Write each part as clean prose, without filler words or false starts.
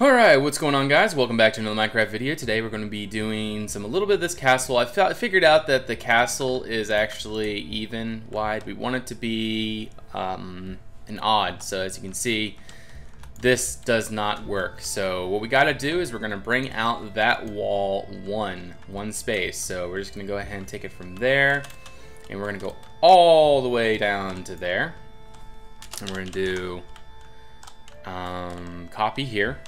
Alright, what's going on, guys? Welcome back to another Minecraft video. Today we're going to be doing a little bit of this castle. I figured out that the castle is actually even wide. We want it to be an odd, so as you can see, this does not work. So what we got to do is we're going to bring out that wall one space. So we're just going to go ahead and take it from there, and we're going to go all the way down to there. And we're going to do copy here.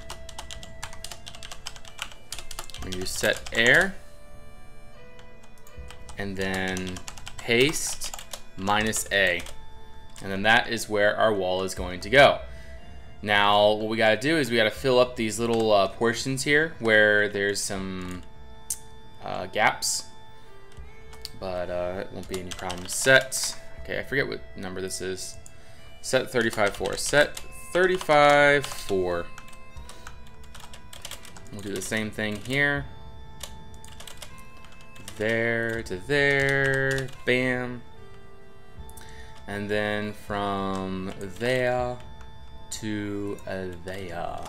We're going to set air, and then paste -A, and then that is where our wall is going to go. Now what we got to do is we got to fill up these little portions here where there's some gaps, but it won't be any problem. Set, okay, I forget what number this is. Set 35.4. Set 35.4. We'll do the same thing here. There to there, bam. And then from there to there.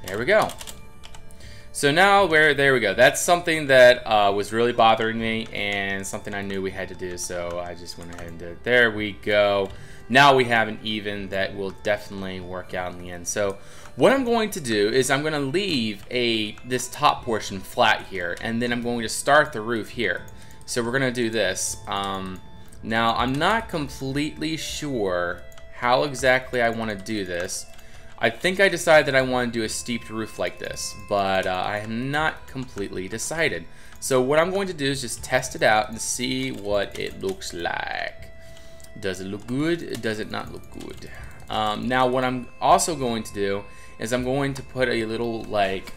There we go. So now there we go. That's something that was really bothering me and something I knew we had to do. So I just went ahead and did it. There we go. Now we have an even that will definitely work out in the end. So what I'm going to do is I'm going to leave this top portion flat here, and then I'm going to start the roof here. So we're going to do this. Now I'm not completely sure how exactly I want to do this. I think I decided that I want to do a steeped roof like this, but I am not completely decided. So what I'm going to do is just test it out and see what it looks like. Does it look good? Does it not look good? Now what I'm also going to do is I'm going to put a little like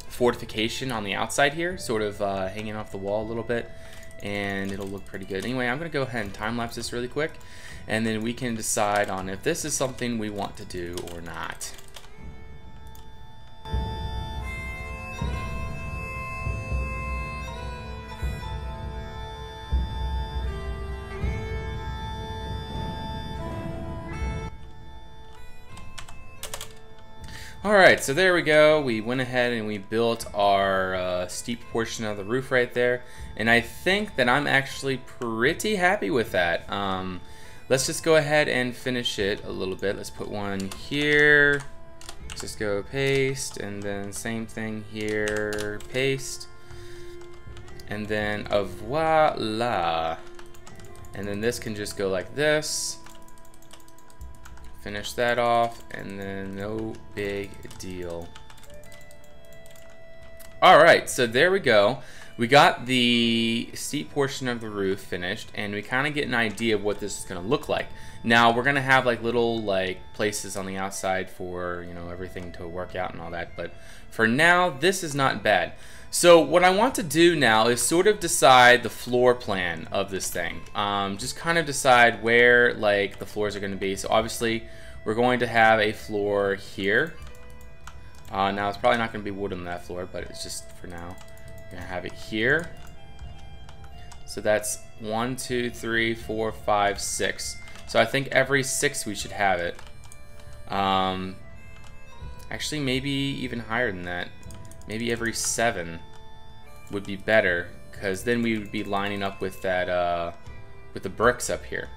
fortification on the outside here, sort of hanging off the wall a little bit, and it'll look pretty good. Anyway, I'm gonna go ahead and time-lapse this really quick, and then we can decide on if this is something we want to do or not. Alright, so there we go. We went ahead and we built our steep portion of the roof right there. And I think that I'm actually pretty happy with that. Let's just go ahead and finish it a little bit. Let's put one here. Just go paste, and then same thing here, paste. And then voila. And then this can just go like this. Finish that off, and then no big deal. Alright, so there we go. We got the steep portion of the roof finished, and we kind of get an idea of what this is going to look like. Now we're going to have like little places on the outside for, you know, everything to work out and all that, but for now this is not bad. So what I want to do now is sort of decide the floor plan of this thing. Just kind of decide where the floors are going to be. So obviously we're going to have a floor here. Now it's probably not going to be wood on that floor, but it's just for now. We're going to have it here. So that's 1, 2, 3, 4, 5, 6. So I think every 6 we should have it. Actually, maybe even higher than that. Maybe every 7 would be better, because then we would be lining up with that with the bricks up here.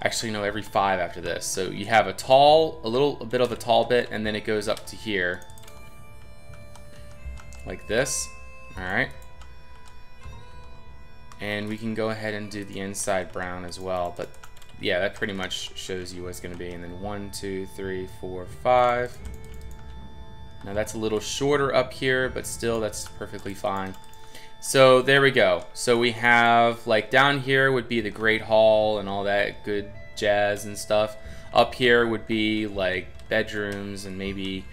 Actually, no, every 5 after this. So you have a bit of a tall bit, and then it goes up to here, like this. All right, and we can go ahead and do the inside brown as well. But yeah, that pretty much shows you what it's going to be. And then 1, 2, 3, 4, 5. Now that's a little shorter up here, but still that's perfectly fine. So there we go. So we have down here would be the Great Hall and all that good jazz and stuff. Up here would be bedrooms and maybe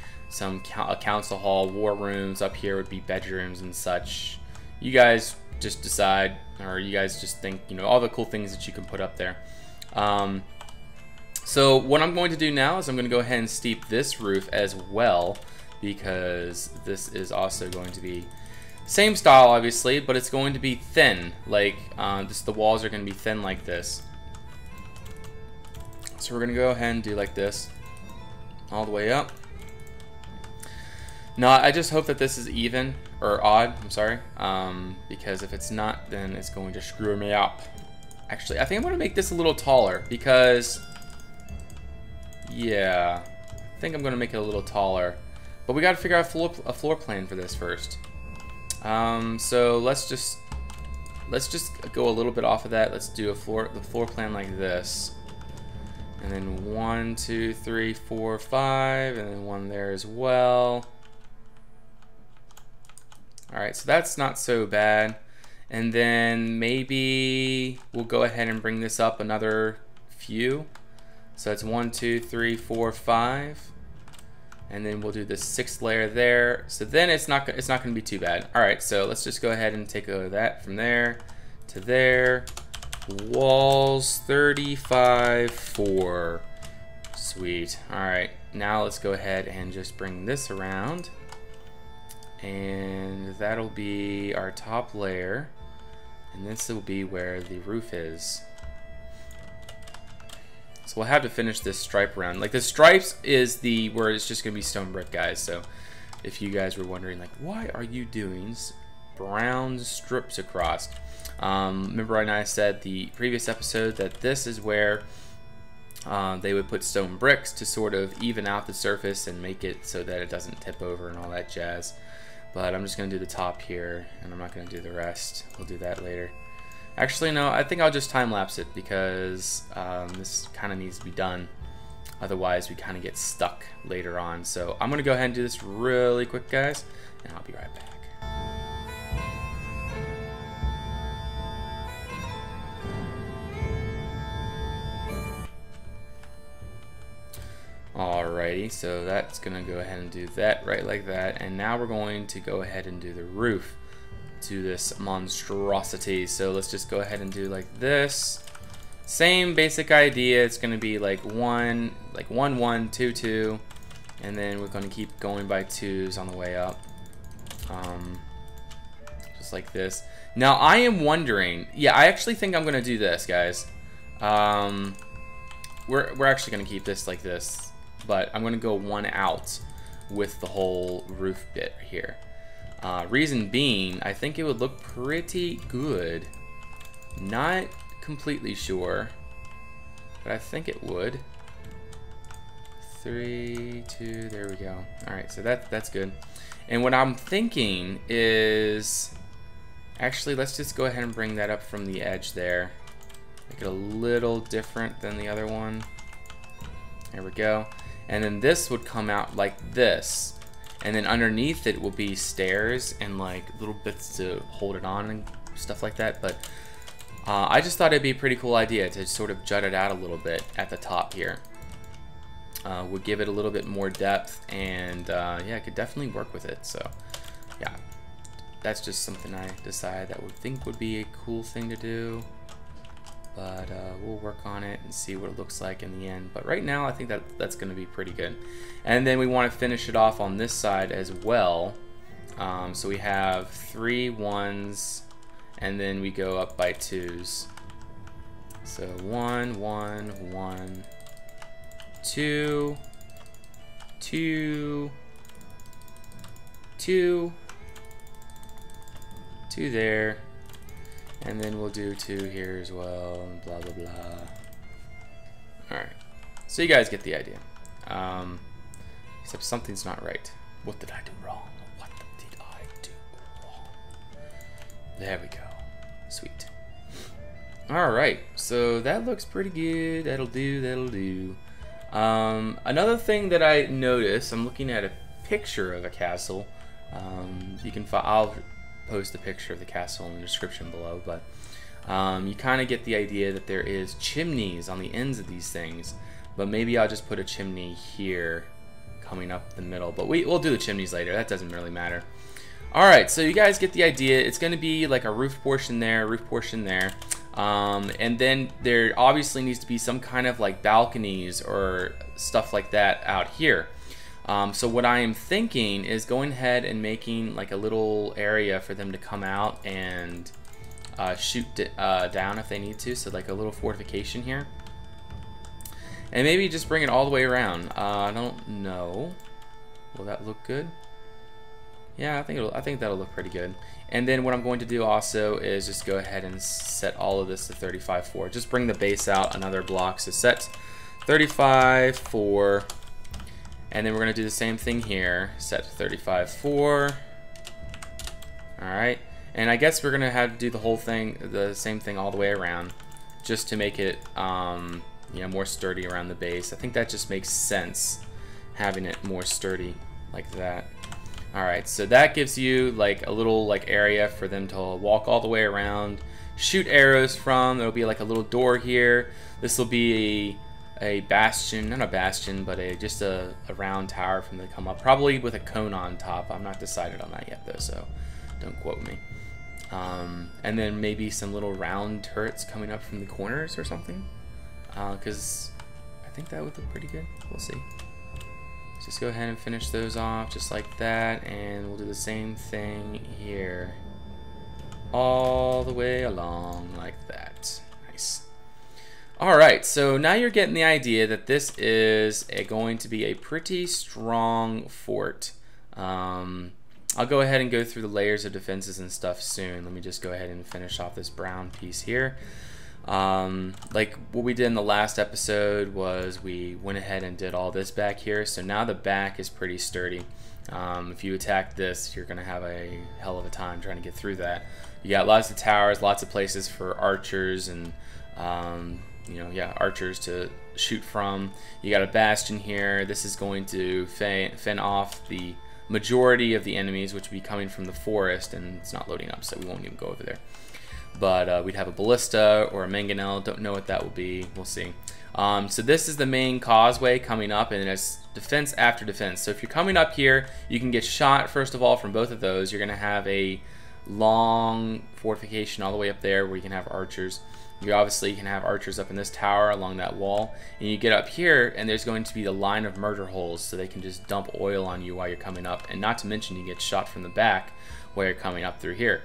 a council hall, war rooms. Up here would be bedrooms and such. You guys just decide, or you guys just think, you know, all the cool things that you can put up there. So what I'm going to do now is I'm going to go ahead and steep this roof as well, because this is also going to be same style obviously, but it's going to be thin, the walls are going to be thin like this. So we're going to go ahead and do like this all the way up. No, I just hope that this is even, or odd, I'm sorry. Because if it's not, then it's going to screw me up. Actually, I think I'm going to make this a little taller because, yeah, I think I'm going to make it a little taller. But we got to figure out a floor plan for this first. So let's just go a little bit off of that. Let's do the floor plan like this. And then 1, 2, 3, 4, 5, and then 1 there as well. Alright, so that's not so bad. And then maybe we'll go ahead and bring this up another few. So it's 1, 2, 3, 4, 5. And then we'll do the 6th layer there. So then it's not going to be too bad. Alright, so let's just go ahead and take that from there to there. Walls 35, 4. Sweet. Alright, now let's go ahead and just bring this around. And that'll be our top layer. And this will be where the roof is. So we'll have to finish this stripe around. Like the stripes is where it's just gonna be stone brick, guys. So if you guys were wondering, like, why are you doing brown strips across? Remember when I said the previous episode that this is where they would put stone bricks to sort of even out the surface and make it so that it doesn't tip over and all that jazz. But I'm just going to do the top here, and I'm not going to do the rest. We'll do that later. Actually, no, I think I'll just time-lapse it because this kind of needs to be done. Otherwise, we kind of get stuck later on. So I'm going to go ahead and do this really quick, guys, and I'll be right back. Alrighty, so that's gonna go ahead and do that right like that, and now we're going to go ahead and do the roof to this monstrosity. So let's just go ahead and do like this. Same basic idea. It's gonna be like 1, 1, 2, 2, and then we're gonna keep going by 2s on the way up, just like this. Now I am wondering, yeah, I actually think I'm gonna do this, guys. We're actually gonna keep this like this. But I'm going to go 1 out with the whole roof bit here. Reason being, I think it would look pretty good. Not completely sure, but I think it would. 3, 2, there we go. Alright, so that's good. And what I'm thinking is, actually, let's just go ahead and bring that up from the edge there. Make it a little different than the other one. There we go. And then this would come out like this, and then underneath it will be stairs and like little bits to hold it on and stuff like that. But I just thought it'd be a pretty cool idea to sort of jut it out a little bit at the top here. Would give it a little bit more depth, and yeah, I could definitely work with it. So yeah, that's just something I decided that would be a cool thing to do. But we'll work on it and see what it looks like in the end. But right now, I think that's going to be pretty good. And then we want to finish it off on this side as well. So we have 3 1s, and then we go up by 2s. So 1, 1, 1, 2, 2, 2, 2 there. And then we'll do 2 here as well, and blah, blah, blah. Alright, so you guys get the idea. Except something's not right. What did I do wrong? What did I do wrong? There we go. Sweet. Alright, so that looks pretty good. That'll do, that'll do. Another thing that I noticed, I'm looking at a picture of a castle. You can I'll post a picture of the castle in the description below, but you kind of get the idea that there is chimneys on the ends of these things, but maybe I'll just put a chimney here coming up the middle, but we'll do the chimneys later. That doesn't really matter. Alright, so you guys get the idea. It's going to be like a roof portion there, and then there obviously needs to be some kind of like balconies or stuff like that out here. So what I am thinking is going ahead and making like a little area for them to come out and shoot down if they need to. So like a little fortification here. And maybe just bring it all the way around. I don't know. Will that look good? Yeah, I think that'll look pretty good. And then what I'm going to do also is just go ahead and set all of this to 35.4. Just bring the base out another block. So set 35.4, and then we're going to do the same thing here. Set 35.4. All right, and I guess we're going to have to do the whole thing, the same thing all the way around, just to make it you know, more sturdy around the base. I think that just makes sense, having it more sturdy like that. Alright, so that gives you like a little like area for them to walk all the way around, shoot arrows from. There'll be like a little door here. This will be a bastion, not a bastion, but just a round tower for them to come up, probably with a cone on top. I'm not decided on that yet though, so don't quote me. And then maybe some little round turrets coming up from the corners or something, because I think that would look pretty good. We'll see. Just go ahead and finish those off just like that, and we'll do the same thing here all the way along like that. Nice. Alright, so now you're getting the idea that this is going to be a pretty strong fort. I'll go ahead and go through the layers of defenses and stuff soon. Let me just go ahead and finish off this brown piece here. Like what we did in the last episode was we went ahead and did all this back here, so now the back is pretty sturdy. If you attack this, you're gonna have a hell of a time trying to get through that. You got lots of towers, lots of places for archers and you know, yeah, archers to shoot from. You got a bastion here. This is going to fend off the majority of the enemies, which will be coming from the forest, and it's not loading up, so we won't even go over there. But we'd have a ballista or a mangonel. Don't know what that will be. We'll see. So this is the main causeway coming up, and it's defense after defense. So if you're coming up here, you can get shot first of all from both of those. You're going to have a long fortification all the way up there where you can have archers. You obviously can have archers up in this tower along that wall, and you get up here and there's going to be the line of murder holes, so they can just dump oil on you while you're coming up, and not to mention you get shot from the back while you're coming up through here.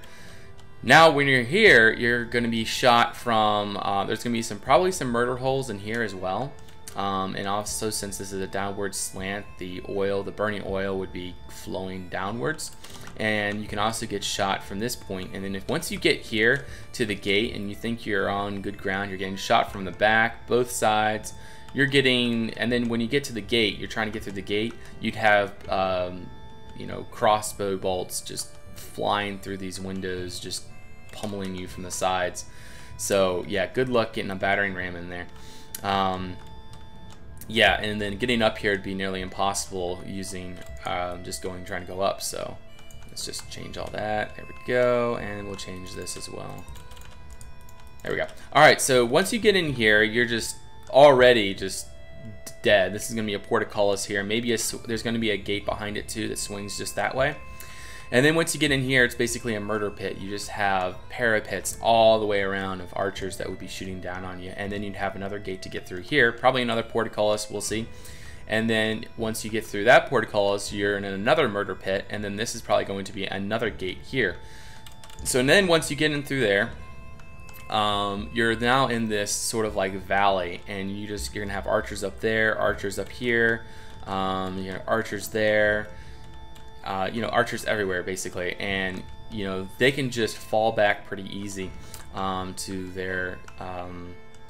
Now when you're here, you're going to be shot from, there's going to be probably some murder holes in here as well. And also, since this is a downward slant, the burning oil would be flowing downwards. And you can also get shot from this point. And then once you get here to the gate and you think you're on good ground, you're getting shot from the back, both sides. You're getting, and then when you get to the gate, you're trying to get through the gate, you'd have, you know, crossbow bolts just flying through these windows, just pummeling you from the sides. So yeah, good luck getting a battering ram in there. Yeah, and then getting up here would be nearly impossible using trying to go up. So let's just change all that. There we go, and we'll change this as well. There we go. All right, so once you get in here, you're just already just dead. This is gonna be a portcullis here. Maybe there's gonna be a gate behind it too that swings just that way. And then once you get in here, it's basically a murder pit. You just have parapets all the way around of archers that would be shooting down on you. And then you'd have another gate to get through here, probably another portcullis, we'll see. And then once you get through that portcullis, you're in another murder pit, and then this is probably going to be another gate here. So then once you get in through there, you're now in this sort of like valley, and you're gonna have archers up there, archers up here, you know, archers there. You know, archers everywhere basically, and you know, they can just fall back pretty easy to their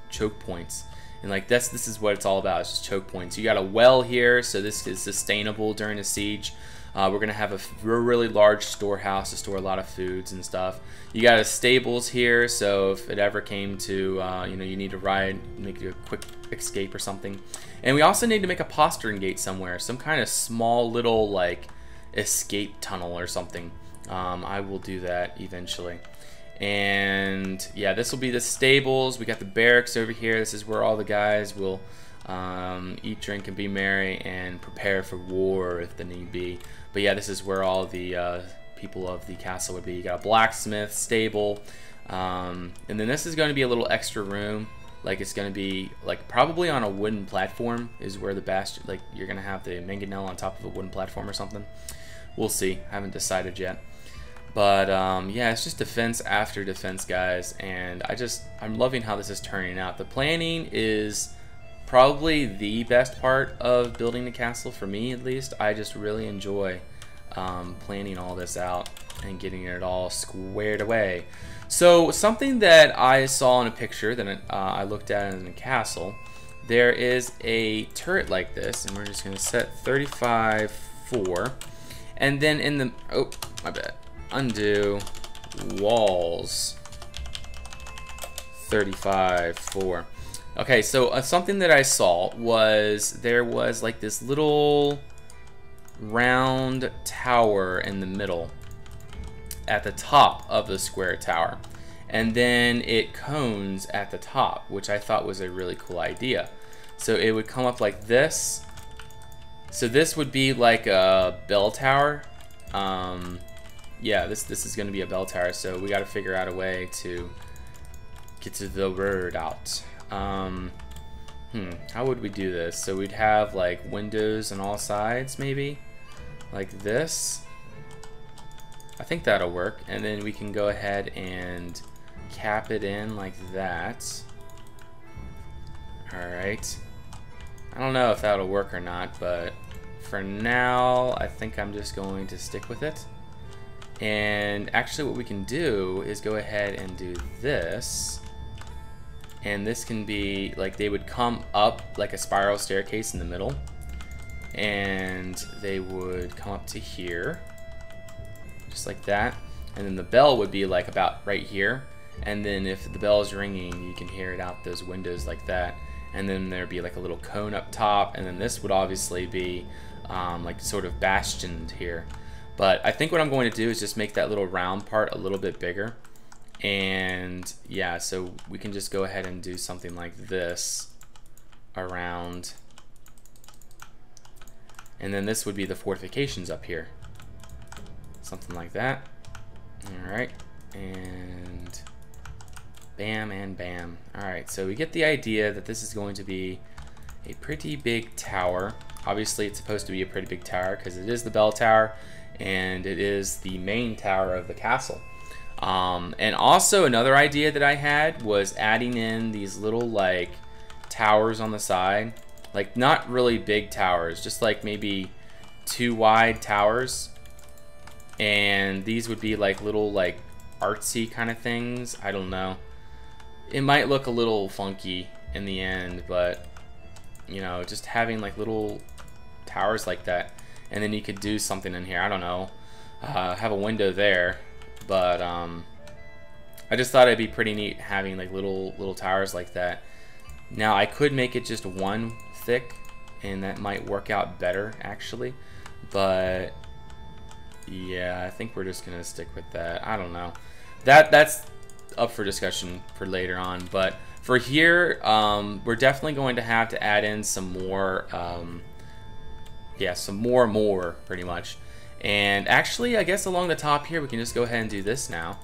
choke points. And like this is what it's all about. It's just choke points. You got a well here, so this is sustainable during a siege. We're gonna have a really large storehouse to store a lot of foods and stuff. You got a stables here, so if it ever came to you know, you need to make a quick escape or something. And we also need to make a postern gate somewhere, some kind of small little like escape tunnel or something. I will do that eventually. And yeah, this will be the stables. We got the barracks over here. This is where all the guys will eat, drink, and be merry and prepare for war if the need be. But yeah, this is where all the people of the castle would be. You got a blacksmith, stable, and then this is going to be a little extra room. Like it's going to be like probably on a wooden platform is where the bastion, like you're going to have the mangonel on top of a wooden platform or something. We'll see. I haven't decided yet. But yeah, it's just defense after defense, guys, and I'm loving how this is turning out. The planning is probably the best part of building the castle for me, at least. I just really enjoy planning all this out and getting it all squared away. So something that I saw in a picture that I looked at in a castle, there is a turret like this, and we're just going to set 35-4, and then in the, oh, my bad, undo, walls, 35-4. Okay, so something that I saw was there was like this little round tower in the middle at the top of the square tower, and then it cones at the top, which I thought was a really cool idea. So it would come up like this. So this would be like a bell tower. Yeah, this is going to be a bell tower, so we got to figure out a way to get to the word out. How would we do this? So we'd have like windows on all sides, maybe like this. I think that'll work, and then we can go ahead and cap it in like that. Alright, I don't know if that'll work or not, but for now I think I'm just going to stick with it. And actually what we can do is go ahead and do this, and this can be like, they would come up like a spiral staircase in the middle, and they would come up to here just like that, and then the bell would be like about right here, and then if the bell is ringing you can hear it out those windows like that, and then there'd be like a little cone up top, and then this would obviously be like sort of bastioned here. But I think what I'm going to do is just make that little round part a little bit bigger, and yeah, so we can just go ahead and do something like this around, and then this would be the fortifications up here, something like that. Alright, and bam and bam. Alright, so we get the idea that this is going to be a pretty big tower. Obviously it's supposed to be a pretty big tower because it is the bell tower and it is the main tower of the castle. And also another idea that I had was adding in these little like towers on the side, like not really big towers, just like maybe 2 wide towers, and these would be like little like artsy kind of things. I don't know, it might look a little funky in the end, but you know, just having like little towers like that, and then you could do something in here, I don't know, have a window there, but I just thought it'd be pretty neat having like little towers like that. Now I could make it just 1 thick, and that might work out better actually, but yeah, I think we're just gonna stick with that. I don't know, that's up for discussion for later on, but for here we're definitely going to have to add in some more yeah, some more pretty much. And actually I guess along the top here we can just go ahead and do this now.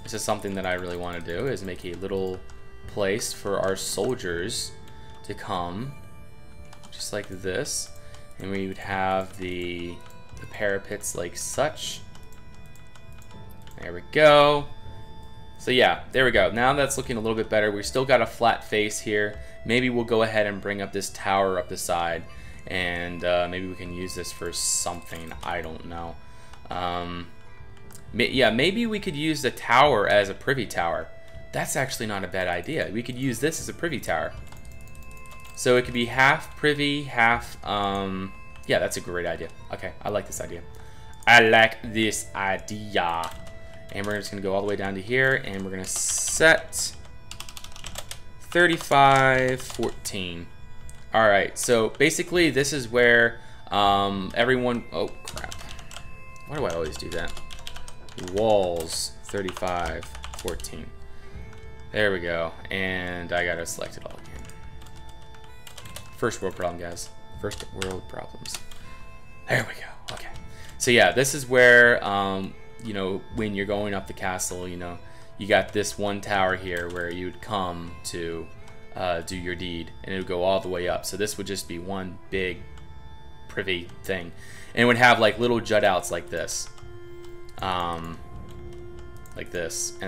This is something that I really want to do, is make a little place for our soldiers to come, just like this, and we would have the parapets like such. There we go. So yeah, there we go. Now that's looking a little bit better. We still got a flat face here. Maybe we'll go ahead and bring up this tower up the side, and maybe we can use this for something. I don't know. Yeah, maybe we could use the tower as a privy tower. That's actually not a bad idea. We could use this as a privy tower. So it could be half privy, half... yeah, that's a great idea. Okay, I like this idea. I like this idea. And we're just going to go all the way down to here, and we're going to set 35-14. Alright, so basically this is where everyone... Oh, crap. Why do I always do that? Walls 35-14. There we go. And I got to select it all again. First world problem, guys. First world problems. There we go. Okay. So yeah, this is where, you know, when you're going up the castle, you know, you got this one tower here where you would come to do your deed, and it would go all the way up. So this would just be one big privy thing, and it would have like little jut outs like this, and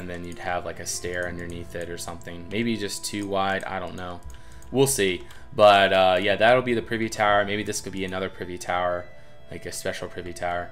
then you'd have like a stair underneath it or something, maybe just 2 wide, I don't know, we'll see. But yeah, that'll be the privy tower. Maybe this could be another privy tower, like a special privy tower.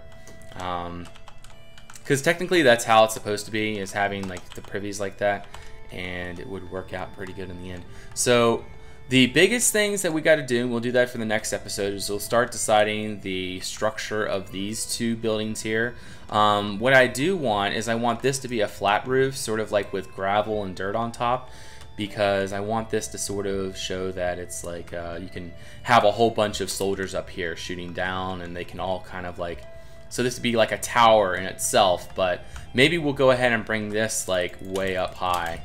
Because technically that's how it's supposed to be, is having like the privies like that, and it would work out pretty good in the end. So the biggest things that we got to do, and we'll do that for the next episode, is we'll start deciding the structure of these two buildings here. What I do want is I want this to be a flat roof, sort of like with gravel and dirt on top, because I want this to sort of show that it's like you can have a whole bunch of soldiers up here shooting down, and they can all kind of like, so this would be like a tower in itself, but maybe we'll go ahead and bring this like way up high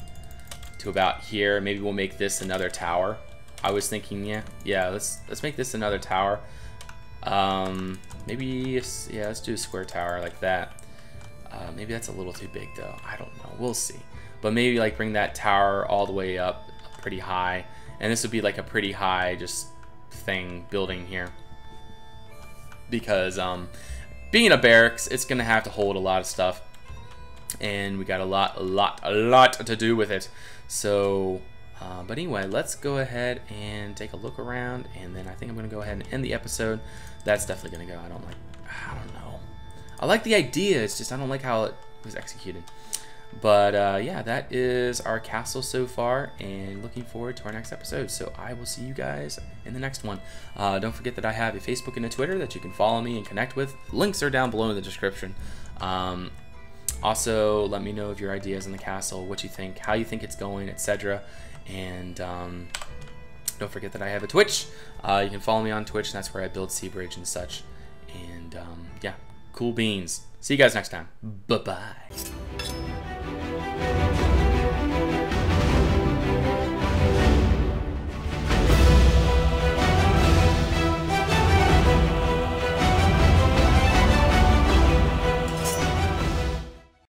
to about here. Maybe we'll make this another tower. I was thinking, yeah, let's make this another tower. Maybe, yeah, let's do a square tower like that. Maybe that's a little too big though. I don't know. We'll see. But maybe like bring that tower all the way up pretty high, and this would be like a pretty high just thing building here, because being a barracks, it's gonna have to hold a lot of stuff, and we got a lot to do with it. So but anyway, let's go ahead and take a look around, and then I think I'm gonna go ahead and end the episode. That's definitely gonna go. I don't know. I like the idea, it's just I don't like how it was executed. But yeah, that is our castle so far, and looking forward to our next episode. So I will see you guys in the next one. Don't forget that I have a Facebook and a Twitter that you can follow me and connect with. Links are down below in the description. Also, let me know of your ideas on the castle, what you think, how you think it's going, etc. And don't forget that I have a Twitch. You can follow me on Twitch, and that's where I build Seabridge and such. And yeah, cool beans. See you guys next time. Bye-bye.